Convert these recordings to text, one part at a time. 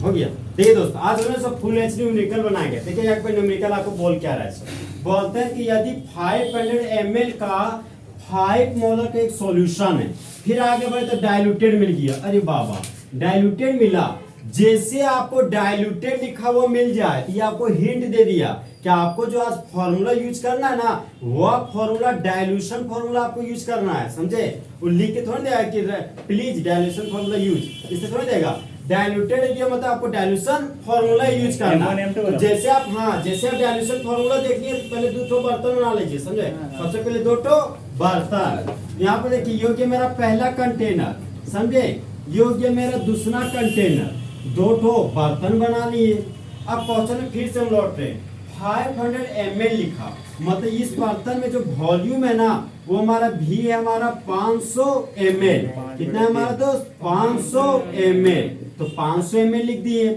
हो गया। देखिए दोस्त, आज हमने सब फुल एचडी न्यूमेरिकल बनाएंगे। देखिए यहाँ पे न्यूमेरिकल आपको बोल क्या रहा है सर, बोलते हैं कि यदि 500 ml का 5 मोलर का एक सॉल्यूशन है, फिर आगे बढ़े तो डाइल्यूटेड मिल गया। अरे बाबा, डाइल्यूटेड मिला, जैसे आपको डाइल्यूटेड लिखा हुआ मिल जाए तो ये आपको हिंट दे दिया कि आपको जो आज फॉर्मूला यूज करना है ना, वह फॉर्मूला डाइल्यूशन फॉर्मूला आपको यूज करना है, समझे। वो लिख के थोड़ी देगा कि प्लीज डाइल्यूशन फॉर्मूला यूज, इससे थोड़ी देगा। डाइल्यूटेड है मतलब आपको डाइल्यूशन फॉर्मूला यूज करना है। तो जैसे आप जैसे आप डाइल्यूशन फॉर्मूला देखिए, पहले 2 ठो बर्तन बना लीजिए, समझे। सबसे पहले 2 ठो बर्तन, यहाँ पे देखिए ये हो गया मेरा पहला कंटेनर, समझे। ये हो गया मेरा दूसरा कंटेनर, 2 ठो बर्तन बना लिए। अब क्वेश्चन में फिर से हम लौट रहे हैं। 500 ml लिखा, मतलब इस बर्तन में जो वॉल्यूम है ना, वो हमारा भी है हमारा 500 ml। कितना है हमारा दोस्त? 500 ml। तो 500 ml लिख दिए।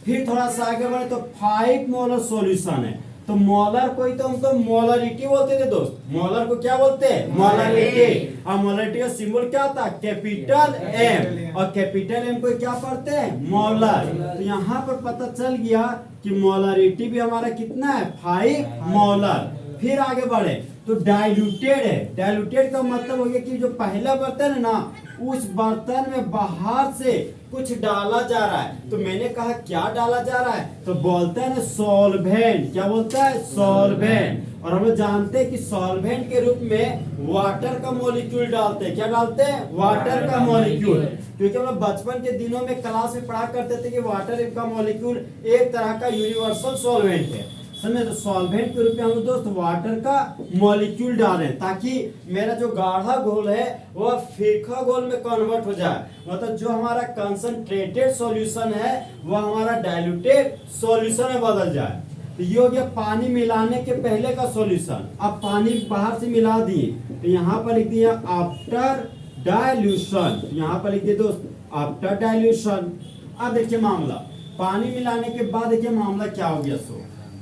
फिर थोड़ा सा आगे बढ़े तो 5 मोलर सॉल्यूशन है। तो मोलर को ही तो हम तो मोलरिटी बोलते थे दोस्त। मोलर को क्या बोलते हैं? मोलरिटी। और मोलरिटी का सिंबल क्या होता है? Capital M. और कैपिटल एम को क्या पढ़ते हैं? मोलर। तो यहाँ पर पता चल गया कि मोलरिटी भी हमारा कितना है? 5 मोलर। फिर आगे बढ़े तो डाइल्यूटेड है। डाइल्यूटेड का मतलब हो गया कि जो पहला बर्तन है ना, उस बर्तन में बाहर से कुछ डाला जा रहा है। तो मैंने कहा क्या डाला जा रहा है, तो बोलते हैं ना सॉल्वेंट। क्या बोलता है? सॉल्वेंट। और हम लोग जानते हैं कि सॉल्वेंट के रूप में वाटर का मॉलिक्यूल डालते हैं। क्या डालते हैं? वाटर का मॉलिक्यूल। क्योंकि हम लोग बचपन के दिनों में क्लास में पढ़ा करते थे कि वाटर का मॉलिक्यूल एक तरह का यूनिवर्सल सॉल्वेंट है, समझे। तो सॉल्वेंट के रूप में हम दोस्त वाटर का मॉलिक्यूल डालें, ताकि मेरा जो गाढ़ा घोल है वह फीका घोल में कन्वर्ट हो जाए। मतलब जो हमारा कंसंट्रेटेड सॉल्यूशन है वह हमारा डाइल्यूटेड सॉल्यूशन में बदल जाए। तो ये हो गया पानी मिलाने के पहले का सॉल्यूशन। अब पानी बाहर से मिला दिए, तो यहाँ पर लिख दिया आफ्टर डाइल्यूशन। यहाँ पर लिख दिए दोस्त आफ्टर डाइल्यूशन। अब देखिए मामला, पानी मिलाने के बाद देखिए मामला क्या हो गया।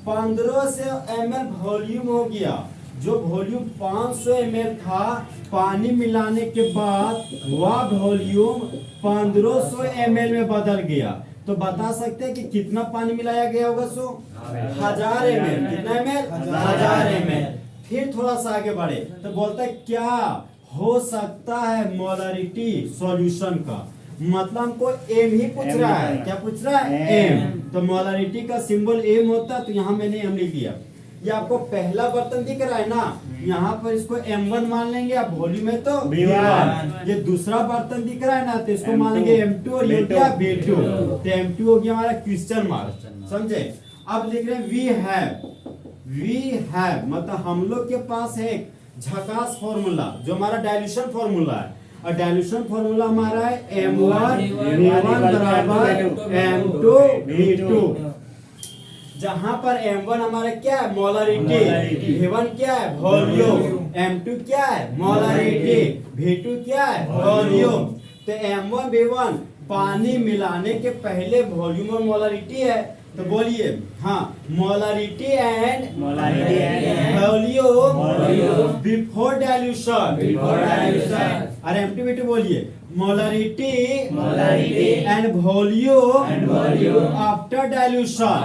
1500 ml वॉल्यूम हो गया। जो वॉल्यूम 500 ml था, पानी मिलाने के बाद वह वॉल्यूम 1500 ml में बदल गया। तो बता सकते हैं कि कितना पानी मिलाया गया होगा? 1000 ml। कितना ml? 1000 ml। फिर थोड़ा सा आगे बढ़े तो बोलता है क्या हो सकता है मोलरिटी सॉल्यूशन का। मतलब हमको एम ही पूछ रहा है। क्या पूछ रहा है? एम। तो मोलरिटी का सिंबल एम होता, तो यहाँ मैंने एम लिख दिया। ये आपको पहला बर्तन दिख रहा है ना, यहाँ पर इसको M1 मान लेंगे। आप वॉल्यूम है तो V1। ये दूसरा बर्तन दिख रहा है ना, तो इसको मान लेंगे M2 और ये क्या? V2। तो M2 हो गया हमारा क्वेश्चन मार्क, समझे। अब लिख रहे हैं वी हैव मतलब हम लोग के पास है एक झकास फॉर्मूला, जो हमारा डाइल्यूशन फॉर्मूला है। और डाइल्यूशन फॉर्मूला हमारा है M1 V1 बराबर M2 V2। जहां पर M1 हमारा क्या है? मोलरिटी। V1 क्या है? वॉल्यूम। M2 क्या है? मोलरिटी। V2 क्या है? वॉल्यूम। तो M1 V1 पानी मिलाने के पहले वॉल्यूम और मोलरिटी है। तो बोलिए molarity and volume before dilution. अरे M2 V2 बोलिए molarity and volume after dilution.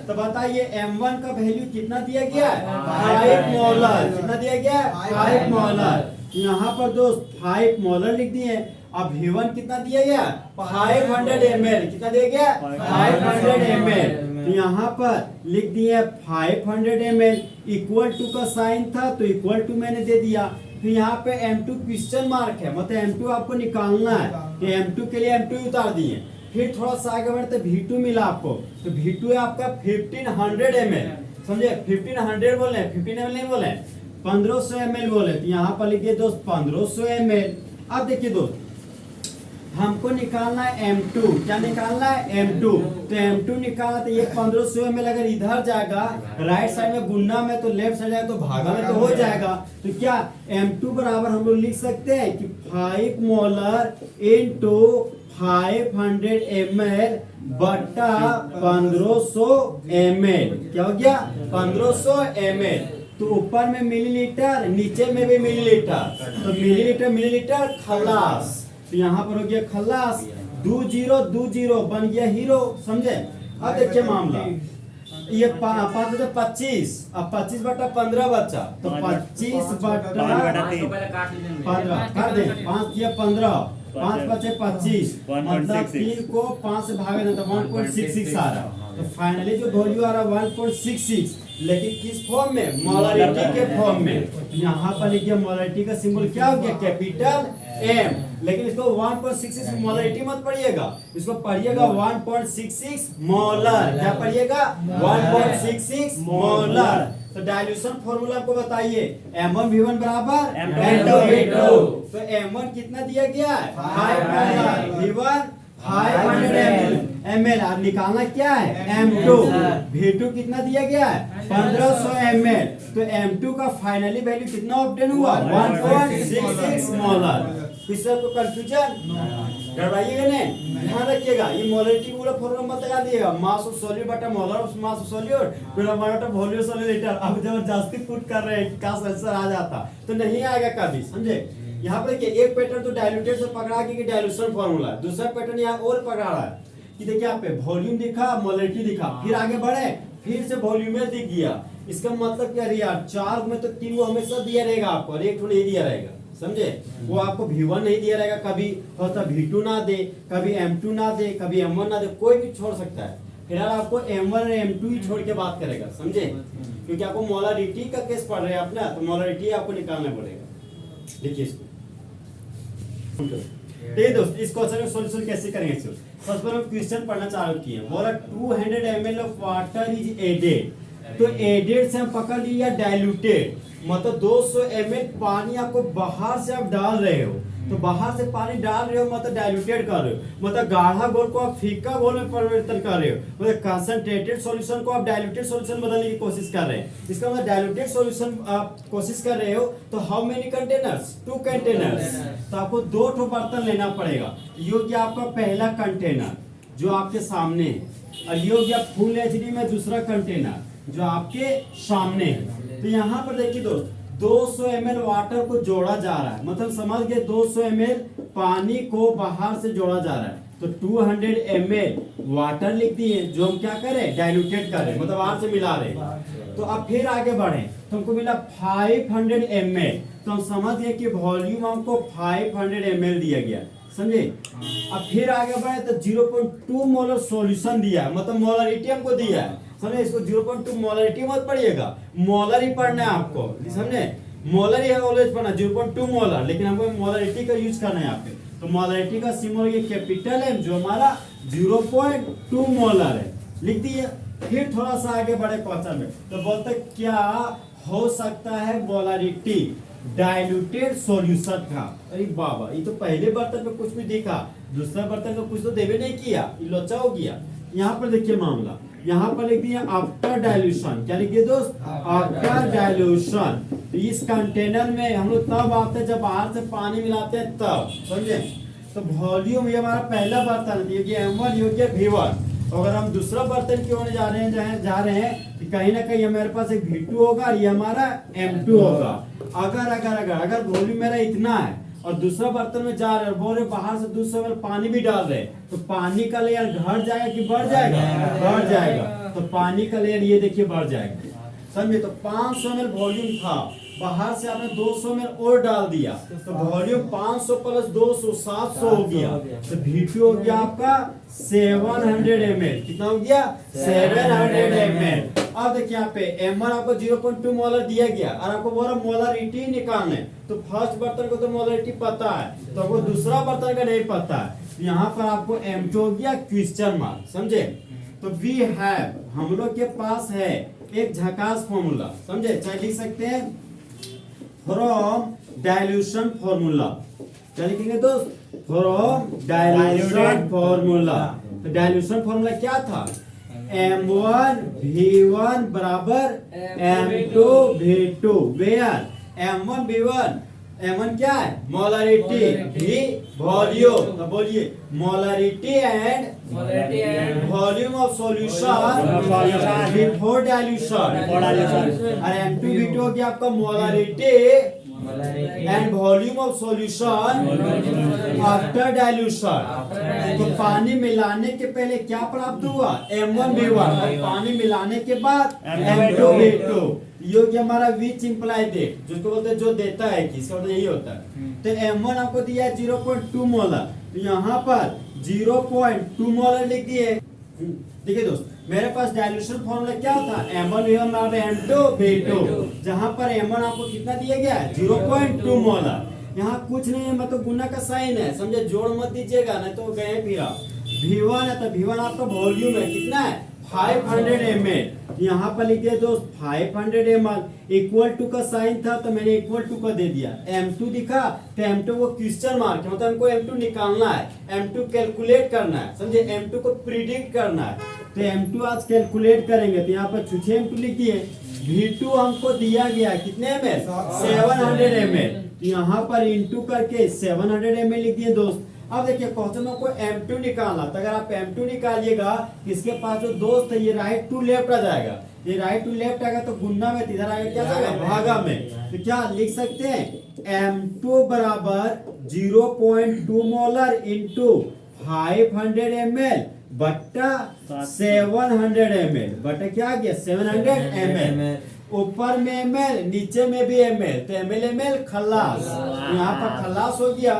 तो बताइए M1 का वैल्यू कितना दिया गया? 5 मोलर। कितना दिया गया? 5 मोलर। यहाँ पर दोस्त 5 मोलर लिख दिए। अब V1 कितना दिया गया? 500 ml। कितना दिया गया? 500 ml। तो यहाँ पर लिख दिए 500 ml। इक्वल टू का साइन था तो इक्वल टू मैंने दे दिया। फिर यहाँ पे M2 क्वेश्चन मार्क है, मतलब M2 आपको निकालना है। तो M2 के लिए M2 उतार दिए। फिर थोड़ा सा आगे बढ़ते V2 मिला आपको, तो V2 है आपका 1500 ml, समझे। 1500 बोले, 15 ml नहीं बोले, 1500 ml बोले। तो यहाँ पर लिखिए दोस्त 1500 ml। अब देखिए दोस्त, हमको निकालना है M2। क्या निकालना है? M2। तो M2 निकाला तो ये 1500 ml अगर इधर जाएगा राइट साइड में गुना में, तो लेफ्ट साइड जाएगा तो भागा में तो हो जाएगा। तो क्या M2 बराबर हम लोग लिख सकते हैं कि 5 मोलर इनटू 500 ml बटा 1500 ml। क्या हो गया? 1500 ml। तो ऊपर में मिलीलीटर, नीचे में भी मिलीलीटर। तो मिलीलीटर खल्लास। तो यहाँ पर हो गया खल्लास। दो जीरो बन गया हीरो, समझे। अब देखिए मामला, ये 25, अब 25/15 बचा, तो 25/15 कर दे, 5 किया 15, 5 बचे 25, मतलब 3 को 5 से भागे ना तो 1.66 आ रहा। तो फाइनली जो वैल्यू आ रहा है 1.66, लेकिन किस फॉर्म में, मोलरिटी के फॉर्म में। यहाँ पर लिखिए मोलरिटी का सिंबल क्या हो गया, कैपिटल M, लेकिन इसको 1.66 मोलरिटी मत पढ़िएगा, इसको पढ़िएगा 1.66 मोलर। क्या पढ़िएगा, 1.66 मोलर। तो डाइल्यूशन फॉर्मूला आपको बताइए, M1V1 बराबर M2V2। तो M1 कितना दिया गया है, 5 मोलर, V1 500 ml। अब निकालना क्या है, M2। V2 कितना दिया गया है, 1500 ml। तो M2 का फाइनली वैल्यू कितना ऑब्टेन हुआ, 1.66 मोलर। किसी को कंफ्यूजन डरवाइएगा नहीं, ध्यान रखिएगा। ये मोलरिटी पूरा फॉर्मूला मत लगा दिएगा, मास ऑफ सॉल्यूट बटा molar of mass of solute फिर हमारा वॉल्यूम सॉल्यूटर। अब जबरदस्ती पुट कर रहे हैं, काश आंसर आ जाता तो नहीं आएगा कभी, समझे। यहाँ पर देखिए एक पैटर्न तो डाइल्यूटेड से पकड़ा कि डाइल्यूशन फॉर्मूला, दूसरा पैटर्न यहाँ और पकड़ा रहा है कि देखिए यहाँ पे वॉल्यूम दिखा, मोलरिटी दिखा, फिर आगे बढ़े फिर से वॉल्यूम दिख गया। इसका मतलब क्या यार, 4 में तो 3 वो हमेशा दिया रहेगा आपको और 1 नहीं दिया रहेगा, समझे। वो आपको V1 नहीं दिया रहेगा, कभी होता V2 ना दे, कभी M2 ना दे, कभी M1 ना दे, कोई भी छोड़ सकता है। फिलहाल आपको M1 और M2 ही छोड़ के बात करेगा, समझे, क्योंकि आपको मोलरिटी का केस पढ़ रहे हैं अपना, तो मोलरिटी आपको निकालना पड़ेगा। देखिए इसको ठीक दोस्त, इस क्वेश्चन का सॉल्यूशन कैसे करेंगे। सबसे पहले हम क्वेश्चन पढ़ना चालू किए, बोला 200 ml of water is added. तो एडेड से हम पकड़ लिया डाइल्यूटेड, मतलब 200 ml पानी आपको बाहर से आप डाल रहे हो, तो बाहर से पानी डाल रहे हो मतलब डाइल्यूटेड कर रहे हो, मतलब गाढ़ा घोल को आप फीका घोल में परिवर्तन कर रहे हो, मतलब कंसंट्रेटेड सॉल्यूशन को आप डाइल्यूटेड सॉल्यूशन बदलने की कोशिश कर रहे हैं। इसका मतलब डाइल्यूटेड सॉल्यूशन आप कोशिश कर रहे हो, तो हाउ मेनी कंटेनर्स, 2 कंटेनर्स। तो आपको 2 ठो बर्तन लेना पड़ेगा। ये हो गया आपका पहला कंटेनर जो आपके सामने है, और ये हो गया फुल एचडी में दूसरा कंटेनर जो आपके सामने है। तो यहाँ पर देखिए दोस्त, 200 ml वाटर को जोड़ा जा रहा है, मतलब समझ गए 200 ml पानी को बाहर से जोड़ा जा रहा है, तो 200 ml वाटर लिख दिए, जो हम क्या करें, डाइल्यूटेड करें, मतलब बाहर से मिला रहे। तो अब फिर आगे बढ़े तो हमको मिला 500 ml, तो हम समझ गए कि वॉल्यूम हमको 500 ml दिया गया, समझे। अब फिर आगे बढ़े तो 0.2 मोलर सॉल्यूशन दिया है, मतलब मोलरिटी हमको दिया है, समझे। इसको 0.2 मोलरिटी मत पढ़िएगा, मोलर ही पढ़ना है आपको, समझे। मोलर ही ऑलवेज पढ़ना, 0.2 मोलर, लेकिन हमको मोलरिटी का यूज करना है यहाँ पे। तो मोलरिटी का सिंबल ये कैपिटल है, जो हमारा 0.2 मोलर है, लिख दिए। फिर थोड़ा सा आगे बढ़े क्वेश्चन में, तो बोलते क्या हो सकता है मोलरिटी डाइल्यूटेड सॉल्यूशन का। अरे बाबा, ये तो पहले बर्तन में कुछ भी दिखा, दूसरा बर्तन में कुछ तो देवे नहीं किया, ये लोचा हो गया। यहाँ पर देखिए मामला, यहाँ पर लिख दिया आफ्टर डाइल्यूशन, क्या लिख दिया दोस्त, आफ्टर डाइल्यूशन। तो इस कंटेनर में हम लोग तब आते हैं जब बाहर से पानी मिलाते हैं तब, समझे। तो वॉल्यूम ये हमारा पहला बर्तन, ये M1, ये गया V1। अगर हम दूसरा बर्तन क्यों होने जा रहे हैं कि कहीं ना कहीं हमारे पास एक V2 होगा और ये हमारा M2 होगा। अगर वॉल्यूम मेरा इतना है और दूसरा बर्तन में जा रहे हैं, बोल रहे बाहर से 200 ml पानी भी डाल रहे हैं, तो पानी का लेयर घट जाएगा कि बढ़ जाएगा, बढ़ जाएगा। तो पानी का लेयर ये देखिए बढ़ जाएगा, समझे। तो 500 ml वॉल्यूम था, बाहर से आपने 200 ml और डाल दिया, तो वॉल्यूम 500 प्लस 200 700 हो गया। तो V2 हो गया आपका 700 ml, कितना हो गया, 700 ml। अब देखिए यहाँ पे M1 आपको 0.2 मोलर दिया गया और आपको बोला मोलरिटी निकालना है। तो फर्स्ट बर्तन को तो मोलरिटी पता है, तो आपको दूसरा बर्तन का नहीं पता है। यहाँ पर आपको M2 हो गया क्वेश्चन मार्क, समझे। तो वी हैव, हम लोग के पास है एक झकास फॉर्मूला, समझे। चाहे लिख सकते हैं फ्रॉम डाइल्यूशन फॉर्मूला, क्या लिखेंगे दोस्त, फ्रॉम डाइल्यूशन फॉर्मूला। तो डाइल्यूशन फॉर्मूला क्या था, M1 V1 बराबर M2 V2, where M1 V1, M1 क्या है, मोलरिटी, V वॉल्यूम। तो बोलिए molarity and volume of solution before dilution. और M2 V2 हो गया आपका molarity and volume of solution after dilution. तो पानी मिलाने के पहले क्या प्राप्त हुआ, M1 V1, और पानी मिलाने के बाद M2 V2। ये कि हमारा विच इंप्लाई डेट, जिसको बोलते हैं जो देता है कि, इसका मतलब यही होता है। तो M1 आपको दिया है 0.2 मोलर, तो यहाँ पर 0.2 मोलर लिख दिए। देखिए दोस्त, मेरे पास डाइल्यूशन फॉर्मूला क्या था, M1 V1 और M2 V2, जहां पर M1 आपको कितना दिया गया है 0.2 मोलर। यहाँ कुछ नहीं है, मतलब गुना का साइन है, समझे, जोड़ मत दीजिएगा नहीं तो गए फिर आप। V1 है तो V1 आपका वॉल्यूम है, कितना है 500 ml। यहाँ पर लिखिए दोस्त 500 ml, इक्वल टू का साइन था तो मैंने इक्वल टू का दे दिया। M2 दिखा तो M2 को क्वेश्चन मार्क है, मतलब हमको M2 निकालना है, M2 कैलकुलेट करना है, समझे, M2 को प्रिडिक्ट करना है। तो M2 आज कैलकुलेट करेंगे, तो यहाँ पर छुछे M2 लिख दिए। V2 हमको दिया गया कितने ml 700 ml, तो यहाँ पर इंटू करके 700 ml लिख दिए दोस्त। अब देखिए क्वेश्चन में कोई M2 निकालना, तो अगर आप M2 निकालिएगा, इसके पास जो दोस्त है ये राइट टू लेफ्ट आ जाएगा, ये राइट टू लेफ्ट आएगा तो गुना में, इधर आएगा क्या जाएगा भागा में। तो क्या लिख सकते हैं M2 बराबर 0.2 मोलर इंटू 500 ml बट्टा 700 ml, बट्टा क्या आ गया 700 ml। ऊपर में ml, नीचे में भी ml, तो ml खल्लास, यहाँ पर खल्लास हो गया।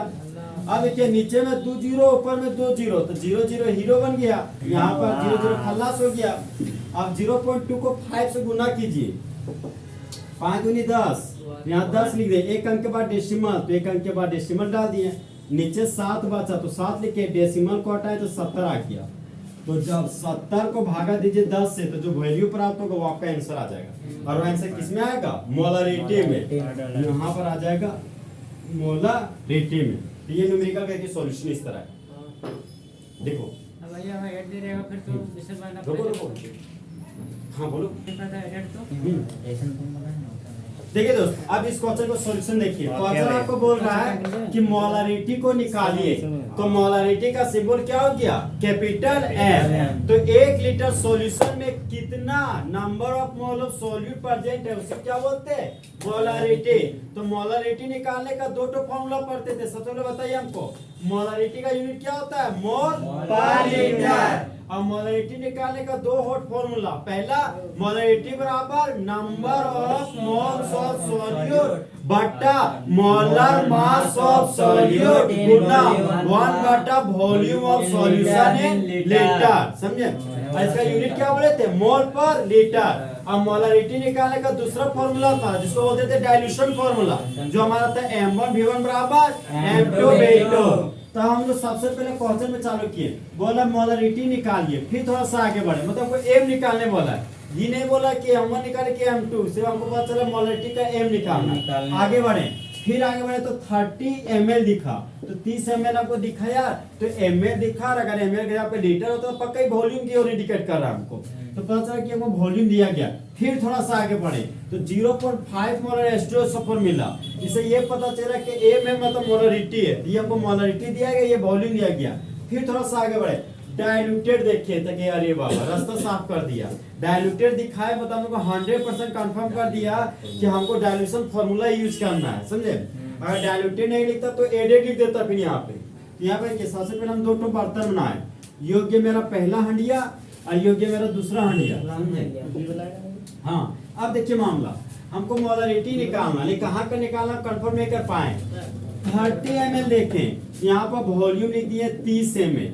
अब देखिए नीचे में 2 0, ऊपर में 2 0, तो 0 0 हीरो बन गया, यहाँ पर 0 0 खल्लास हो गया। अब 0.2 को 5 से गुना कीजिए, 5 दूनी 10, यहाँ 10 लिख दे, एक अंक के बाद डेसिमल, तो एक अंक के बाद डेसिमल डाल दिए। नीचे 7 बचा तो 7 लिखे, डेसिमल को हटाए तो 70 आ गया। तो जब 70 को भागा दीजिए 10 से, तो जो वैल्यू प्राप्त होगा वो आपका आंसर आ जाएगा। और वो आंसर किसमें आएगा, मोलरिटी में, यहाँ पर आ जाएगा मोलरिटी में। तो ये न्यूमेरिकल का सॉल्यूशन इस तरह है, देखो। अब भैया हमें ऐड दे रहेगा, फिर तो विषय वाला रुको, हाँ बोलो। ऐड तो देखिए दोस्त, अब इस क्वेश्चन को सॉल्यूशन देखिए। क्वेश्चन आपको बोल रहा है कि मोलरिटी को निकालिए, तो मोलरिटी का सिंबल क्या हो गया, कैपिटल M। तो 1 लीटर सॉल्यूशन में कितना number of mole of solute present है उसे क्या बोलते हैं, मोलरिटी। तो मोलरिटी निकालने का 2 फॉर्मूला पढ़ते थे, सबसे पहले बताइए हमको मोलरिटी का यूनिट क्या होता है, मोल पर लीटर। अब मोलरिटी निकालने का 2 हॉट फॉर्मूला, पहला मोलरिटी बराबर number of moles of solute बटा मोलर मास ऑफ सॉल्यूट गुना 1 बटा volume of solution in litre, समझे। इसका यूनिट क्या बोले थे, मोल पर लीटर। अब मोलरिटी निकालने का दूसरा फॉर्मूला था जिसको बोलते थे डाइल्यूशन फॉर्मूला, जो हमारा था M1 V1 बराबर M2 V2। तो हम लोग सबसे पहले क्वेश्चन में चालू किए, बोला मोलरिटी निकालिए, फिर थोड़ा सा आगे बढ़े, मतलब कोई M निकालने बोला है, ये नहीं बोला कि M1 निकाले कि M2, सिर्फ हमको पता चला मोलरिटी का M निकालना। आगे बढ़े, फिर आगे बढ़े तो 30 ml दिखा, तो 30 ml आपको दिखा यार, तो ml दिखा, अगर ml के यहाँ पे लीटर होता तो पक्का ही वॉल्यूम की ओर इंडिकेट कर रहा है हमको, तो पता चला कि हमको वॉल्यूम दिया गया। फिर थोड़ा सा आगे बढ़े तो 0.5 मोलर H2SO4 मिला, इससे ये पता चला कि M में मतलब मोलरिटी है, ये हमको मोलरिटी दिया गया, ये वॉल्यूम दिया गया। फिर थोड़ा सा आगे बढ़े, डाइल्यूटेड देखिए तक, अरे बाबा रास्ता साफ कर दिया, डाइल्यूटेड दिखाए, मतलब हमको 100% कंफर्म कर दिया कि हमको डाइल्यूशन फार्मूला यूज करना है, समझे। अगर डाइल्यूटेड नहीं लिखता तो एडेड लिख देता, फिर यहाँ पे सबसे पहले हम 2 बर्तन बनाए, योग्य मेरा पहला हंडिया और योग्य मेरा दूसरा हंडिया। हाँ, अब देखिए मामला, हमको मोलरिटी निकालना, लेकिन कहाँ का निकालना कंफर्म नहीं कर पाए। 30 ml देखें, यहाँ पर वॉल्यूम लिख दिए 30 ml,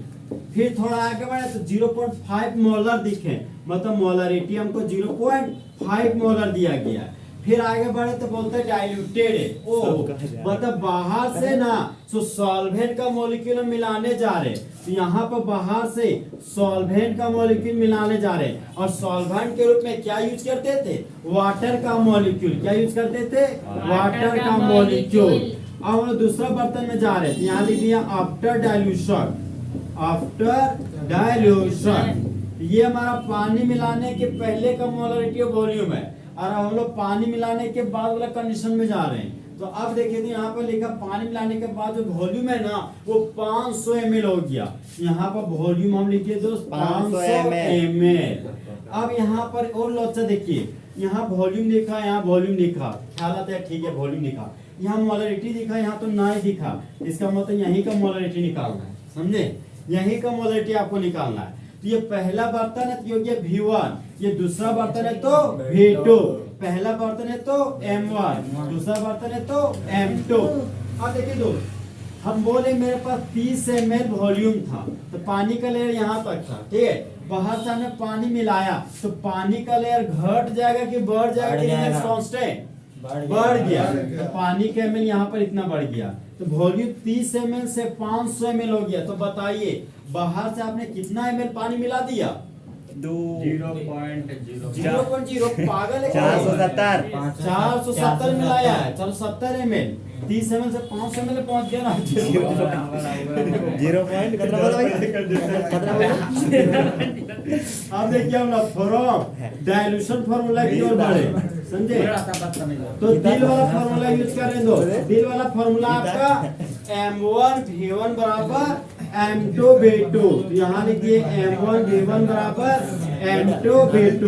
फिर थोड़ा आगे बढ़े तो 0.5 मोलर दिखे, मतलब मोलरिटी हमको 0.5 मोलर दिया गया। फिर आगे बढ़े तो बोलते हैं डाइल्यूटेड है, ओ मतलब बाहर से ना सो सॉल्वेंट का मॉलिक्यूल हम मिलाने जा रहे, तो यहाँ पर बाहर से सॉल्वेंट का मॉलिक्यूल मिलाने जा रहे, और सॉल्वेंट के रूप में क्या यूज करते थे, वाटर का मॉलिक्यूल। क्या यूज करते थे, वाटर का मॉलिक्यूल। अब हम लोग दूसरा बर्तन में जा रहे थे, यहाँ लिख दिया आफ्टर डाइल्यूशन, आफ्टर डाइल्यूशन, ये हमारा पानी मिलाने के पहले का मोलरिटी और वॉल्यूम है, और हम लोग पानी मिलाने के बाद वाला कंडीशन में जा रहे हैं। तो अब देखिए तो यहाँ पर लिखा पानी मिलाने के बाद जो वॉल्यूम है ना वो 500 ml हो गया, यहाँ पर वॉल्यूम हम लिखिए दोस्त 500 ml। अब यहाँ पर और लोचा देखिए, यहाँ वॉल्यूम लिखा, यहाँ वॉल्यूम लिखा, ख्याल आता है, ठीक है वॉल्यूम लिखा, यहाँ मोलरिटी दिखा, यहाँ तो ना ही दिखा, इसका मतलब यहीं का मोलरिटी निकालना है, समझे? यहीं का मोलरिटी आपको निकालना है। तो ये पहला बर्तन है तो ये हो गया V1, ये दूसरा बर्तन है तो V2, पहला बर्तन है तो M1, दूसरा बर्तन है तो M2। अब देखिए दोस्त, हम बोले मेरे पास 30 ml वॉल्यूम था, तो पानी का लेयर यहाँ तक था, ठीक है? बाहर से हमने पानी मिलाया तो पानी का लेयर घट जाएगा कि बढ़ जाएगा कि रिमेन्स कांस्टेंट? बढ़ गया। तो पानी का ml यहाँ पर इतना बढ़ गया, तो वॉल्यूम 30 ml से 500 ml हो गया। तो बताइए बाहर से आपने कितना ml पानी मिला दिया? 0.0 पागल है? 470 मिलाया है, चलो 70 ml, 30 ml से 500 ml पहुंच गया ना। 0 पॉइंट कितना बोला भाई? कितना बोला? अब देखिए हम लोग फ्रॉम डाइल्यूशन फार्मूला की ओर बढ़े, समझे? तो दिल वाला फार्मूला यूज करें दो। दिल वाला फार्मूला आपका M1 V1 बराबर M2 V2, तो यहाँ लिखिए M1 V1 बराबर M2 V2,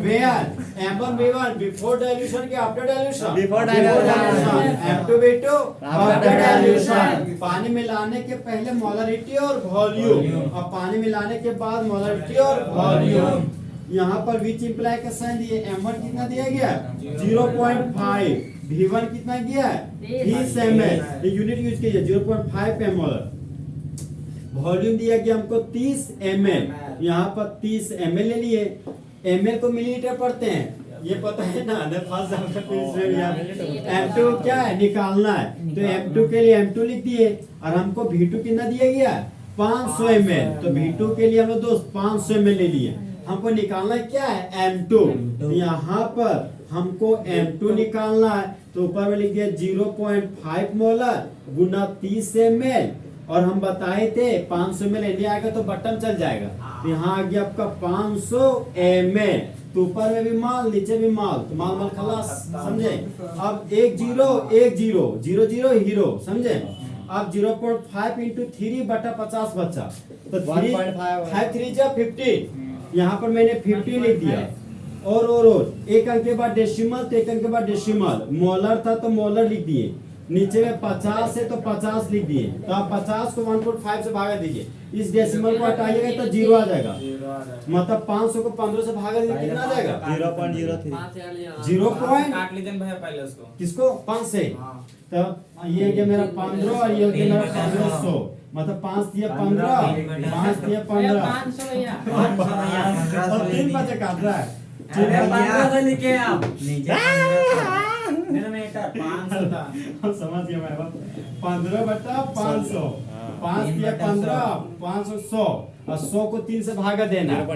where M1 V1 before dilution के after dilution? Before dilution। M2 V2 after dilution. पानी मिलाने के पहले मोलरिटी और वॉल्यूम, और पानी मिलाने के बाद मोलरिटी और वॉल्यूम। यहाँ पर विच इंप्लाई का साइन दिए, M1 कितना दिया गया? 0.5, V1 कितना गया? 30 ml, ये यूनिट यूज कीजिए 0.5 ml। वॉल्यूम दिया गया हमको 30 ml, यहाँ पर 30 ml ले लिए। ml को मिलीलीटर पढ़ते हैं, ये पता है ना, फर्स्ट M2 क्या है? निकालना है। तो M2 के लिए M2 लिख दिए, और हमको V2 कितना दिया गया? 500 ml। तो V2 के लिए हम लोग दोस्त 500 ml ले लिए। हमको निकालना क्या है? M2। तो यहाँ पर हमको M2 निकालना है, तो ऊपर में लिख दिया 0.5 मोलर गुना 30 ml, और हम बताए थे 500 ml एरिया आएगा तो बटन चल जाएगा। तो यहाँ आ गया आपका 500 ml, तो ऊपर में भी माल नीचे भी माल, तो माल माल खलास, समझे? अब 1 0 1 0 0 0 हीरो, समझे? अब 0.5 इंटू 3 बटा 50 बचा, तो 5 3 जा 50, यहाँ पर मैंने 50 लिख दिया। और एक अंक के बाद डेसिमल, तो एक अंक के बाद डेसिमल। मोलर था तो मोलर लिख दिए, नीचे में 50 है तो 50 लिख दिए। तो आप 50 को 1.5 से भागा दीजिए, इस डेसिमल को हटाइएगा तो 0 आ जाएगा, मतलब 500 को 15 से भागा दीजिए, कितना आ जाएगा? 0.03। 0 काट लीजिए भैया पहले उसको। किसको? 5 से। तो ये हो गया मेरा 15, और ये हो गया मेरा 1500, मतलब 5 दिया 15, 5 दिया 15, 500 भैया। और 3 बचे काट रहा है। अरे 1500 लिखे आप नीचे 500 था। हम समझ गए मैं, 15 बटा 500, 5 दिया 15, 500 100, और 100 को 3 से भागा देना, 0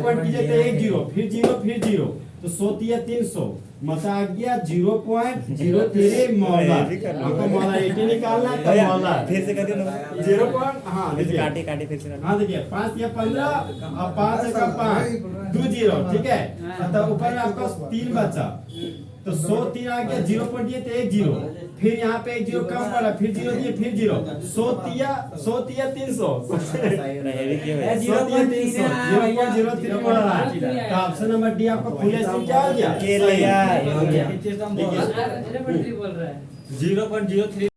पॉइंट कीजिए तो 1 0, फिर 0 फिर 0, तो 100 दिया 300, मतलब आ गया 0.03 मोलर। आपको मोलरिटी निकालना है तो मोलर फिर से कर दियो ना। 0. हाँ देखिए, काटे फिर से काटे। हाँ देखिए 5 या 15 और 5 का 5 2 0, ठीक है? तो ऊपर में आपका 3 बचा, तो 100 3 आ गया, 0 पर दिए तो 1 0, फिर यहाँ पे 1 0 कम पड़ा, फिर 0 दिए, फिर 0, 100 दिया 300, हेवी क्यों है? 100 दिया 300, 0.03 मोलर आया। तो ऑप्शन नंबर डी आपका फुल एसिड क्या हो गया? के लिए यार। बोल रहा है 0.03